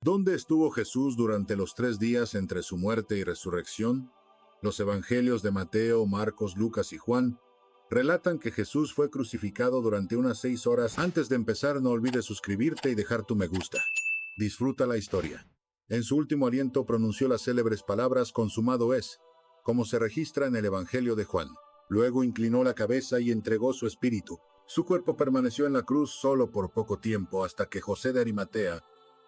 ¿Dónde estuvo Jesús durante los 3 días entre su muerte y resurrección? Los evangelios de Mateo, Marcos, Lucas y Juan relatan que Jesús fue crucificado durante unas 6 horas. Antes de empezar, no olvides suscribirte y dejar tu me gusta. Disfruta la historia. En su último aliento pronunció las célebres palabras «consumado es», como se registra en el Evangelio de Juan. Luego inclinó la cabeza y entregó su espíritu. Su cuerpo permaneció en la cruz solo por poco tiempo hasta que José de Arimatea,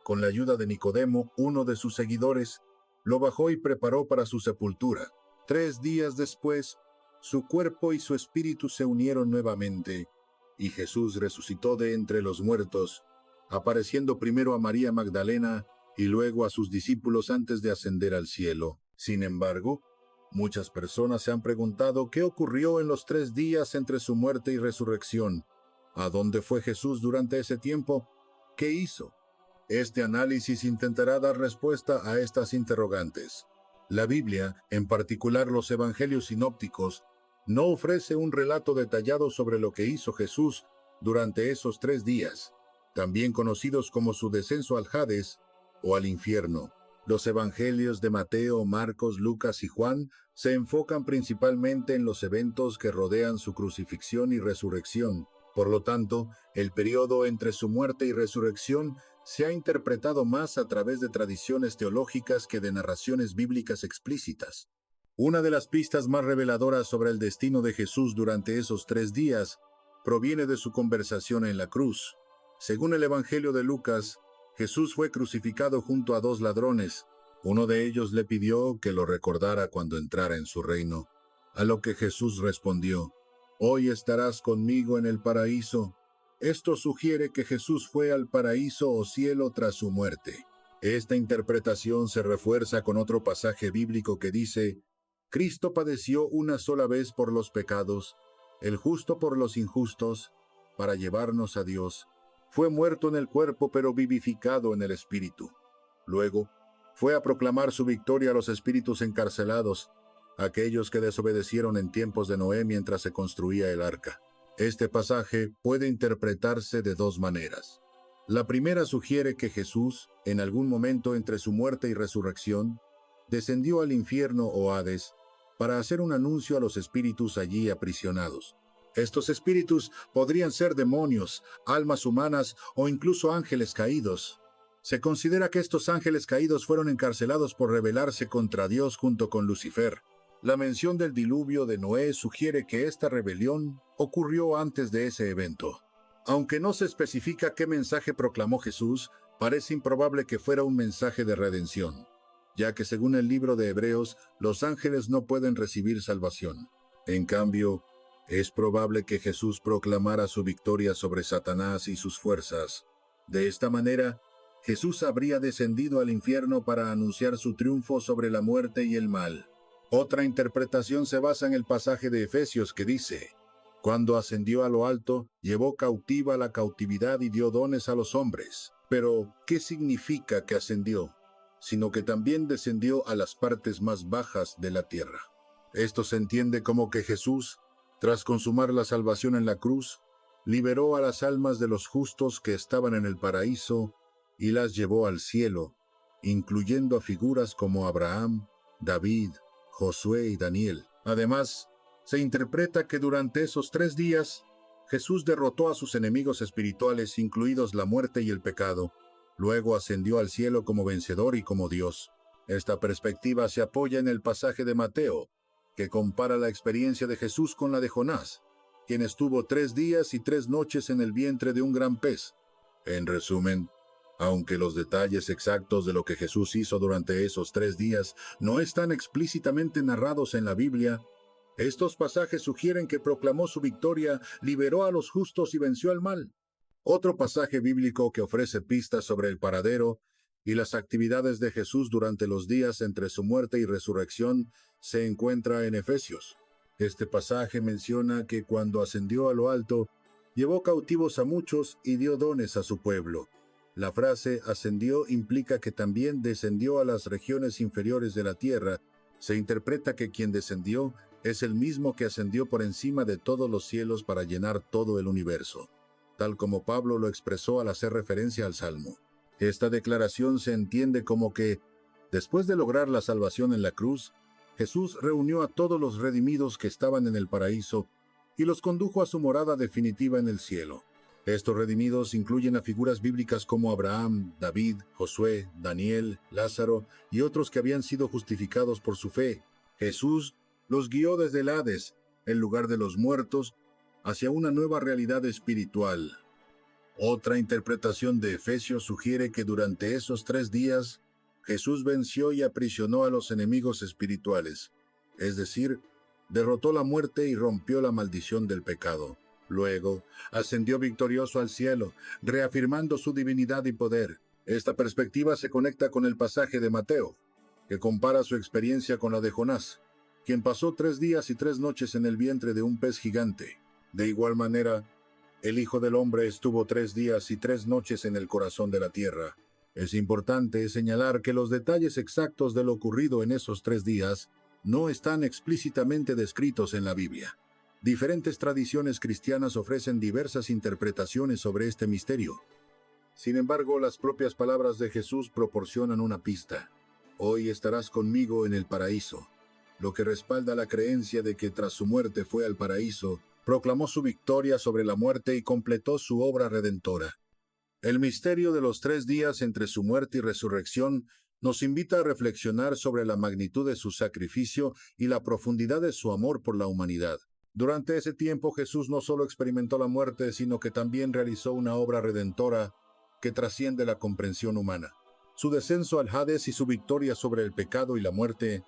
con la ayuda de Nicodemo, uno de sus seguidores, lo bajó y preparó para su sepultura. 3 días después, su cuerpo y su espíritu se unieron nuevamente, y Jesús resucitó de entre los muertos, apareciendo primero a María Magdalena y luego a sus discípulos antes de ascender al cielo. Sin embargo, muchas personas se han preguntado qué ocurrió en los 3 días entre su muerte y resurrección. ¿A dónde fue Jesús durante ese tiempo? ¿Qué hizo? Este análisis intentará dar respuesta a estas interrogantes. La Biblia, en particular los evangelios sinópticos, no ofrece un relato detallado sobre lo que hizo Jesús durante esos 3 días, también conocidos como su descenso al Hades o al infierno. Los evangelios de Mateo, Marcos, Lucas y Juan se enfocan principalmente en los eventos que rodean su crucifixión y resurrección. Por lo tanto, el periodo entre su muerte y resurrección se ha interpretado más a través de tradiciones teológicas que de narraciones bíblicas explícitas. Una de las pistas más reveladoras sobre el destino de Jesús durante esos 3 días proviene de su conversación en la cruz. Según el Evangelio de Lucas, Jesús fue crucificado junto a 2 ladrones. Uno de ellos le pidió que lo recordara cuando entrara en su reino, a lo que Jesús respondió: «Hoy estarás conmigo en el paraíso». Esto sugiere que Jesús fue al paraíso o cielo tras su muerte. Esta interpretación se refuerza con otro pasaje bíblico que dice: «Cristo padeció una sola vez por los pecados, el justo por los injustos, para llevarnos a Dios. Fue muerto en el cuerpo pero vivificado en el espíritu». Luego, fue a proclamar su victoria a los espíritus encarcelados, aquellos que desobedecieron en tiempos de Noé mientras se construía el arca. Este pasaje puede interpretarse de 2 maneras. La primera sugiere que Jesús, en algún momento entre su muerte y resurrección, descendió al infierno o Hades para hacer un anuncio a los espíritus allí aprisionados. Estos espíritus podrían ser demonios, almas humanas o incluso ángeles caídos. Se considera que estos ángeles caídos fueron encarcelados por rebelarse contra Dios junto con Lucifer. La mención del diluvio de Noé sugiere que esta rebelión ocurrió antes de ese evento. Aunque no se especifica qué mensaje proclamó Jesús, parece improbable que fuera un mensaje de redención, ya que según el libro de Hebreos, los ángeles no pueden recibir salvación. En cambio, es probable que Jesús proclamara su victoria sobre Satanás y sus fuerzas. De esta manera, Jesús habría descendido al infierno para anunciar su triunfo sobre la muerte y el mal. Otra interpretación se basa en el pasaje de Efesios que dice: «Cuando ascendió a lo alto, llevó cautiva la cautividad y dio dones a los hombres». Pero, ¿qué significa que ascendió? Sino que también descendió a las partes más bajas de la tierra. Esto se entiende como que Jesús, tras consumar la salvación en la cruz, liberó a las almas de los justos que estaban en el paraíso y las llevó al cielo, incluyendo a figuras como Abraham, David, Josué y Daniel. Además, se interpreta que durante esos 3 días, Jesús derrotó a sus enemigos espirituales, incluidos la muerte y el pecado. Luego ascendió al cielo como vencedor y como Dios. Esta perspectiva se apoya en el pasaje de Mateo, que compara la experiencia de Jesús con la de Jonás, quien estuvo 3 días y 3 noches en el vientre de un gran pez. En resumen, aunque los detalles exactos de lo que Jesús hizo durante esos 3 días no están explícitamente narrados en la Biblia, estos pasajes sugieren que proclamó su victoria, liberó a los justos y venció al mal. Otro pasaje bíblico que ofrece pistas sobre el paradero y las actividades de Jesús durante los días entre su muerte y resurrección se encuentra en Efesios. Este pasaje menciona que cuando ascendió a lo alto, llevó cautivos a muchos y dio dones a su pueblo. La frase ascendió implica que también descendió a las regiones inferiores de la tierra. Se interpreta que quien descendió es el mismo que ascendió por encima de todos los cielos para llenar todo el universo, tal como Pablo lo expresó al hacer referencia al Salmo. Esta declaración se entiende como que, después de lograr la salvación en la cruz, Jesús reunió a todos los redimidos que estaban en el paraíso y los condujo a su morada definitiva en el cielo. Estos redimidos incluyen a figuras bíblicas como Abraham, David, Josué, Daniel, Lázaro y otros que habían sido justificados por su fe. Jesús los guió desde el Hades, el lugar de los muertos, hacia una nueva realidad espiritual. Otra interpretación de Efesios sugiere que durante esos 3 días, Jesús venció y aprisionó a los enemigos espirituales, es decir, derrotó la muerte y rompió la maldición del pecado. Luego, ascendió victorioso al cielo, reafirmando su divinidad y poder. Esta perspectiva se conecta con el pasaje de Mateo, que compara su experiencia con la de Jonás, quien pasó 3 días y 3 noches en el vientre de un pez gigante. De igual manera, el Hijo del Hombre estuvo 3 días y 3 noches en el corazón de la tierra. Es importante señalar que los detalles exactos de lo ocurrido en esos 3 días no están explícitamente descritos en la Biblia. Diferentes tradiciones cristianas ofrecen diversas interpretaciones sobre este misterio. Sin embargo, las propias palabras de Jesús proporcionan una pista. Hoy estarás conmigo en el paraíso, lo que respalda la creencia de que tras su muerte fue al paraíso, proclamó su victoria sobre la muerte y completó su obra redentora. El misterio de los 3 días entre su muerte y resurrección nos invita a reflexionar sobre la magnitud de su sacrificio y la profundidad de su amor por la humanidad. Durante ese tiempo Jesús no solo experimentó la muerte, sino que también realizó una obra redentora que trasciende la comprensión humana. Su descenso al Hades y su victoria sobre el pecado y la muerte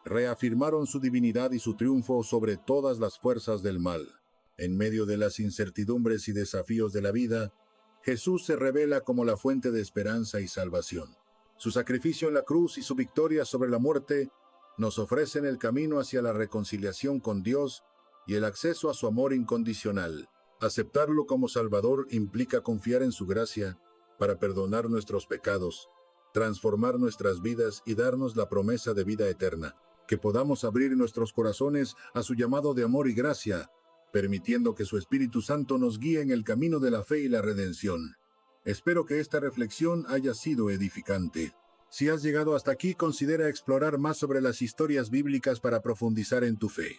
reafirmaron su divinidad y su triunfo sobre todas las fuerzas del mal. En medio de las incertidumbres y desafíos de la vida, Jesús se revela como la fuente de esperanza y salvación. Su sacrificio en la cruz y su victoria sobre la muerte nos ofrecen el camino hacia la reconciliación con Dios y el acceso a su amor incondicional. Aceptarlo como Salvador implica confiar en su gracia para perdonar nuestros pecados, transformar nuestras vidas y darnos la promesa de vida eterna. Que podamos abrir nuestros corazones a su llamado de amor y gracia, permitiendo que su Espíritu Santo nos guíe en el camino de la fe y la redención. Espero que esta reflexión haya sido edificante. Si has llegado hasta aquí, considera explorar más sobre las historias bíblicas para profundizar en tu fe.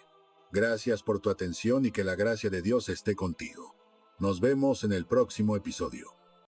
Gracias por tu atención y que la gracia de Dios esté contigo. Nos vemos en el próximo episodio.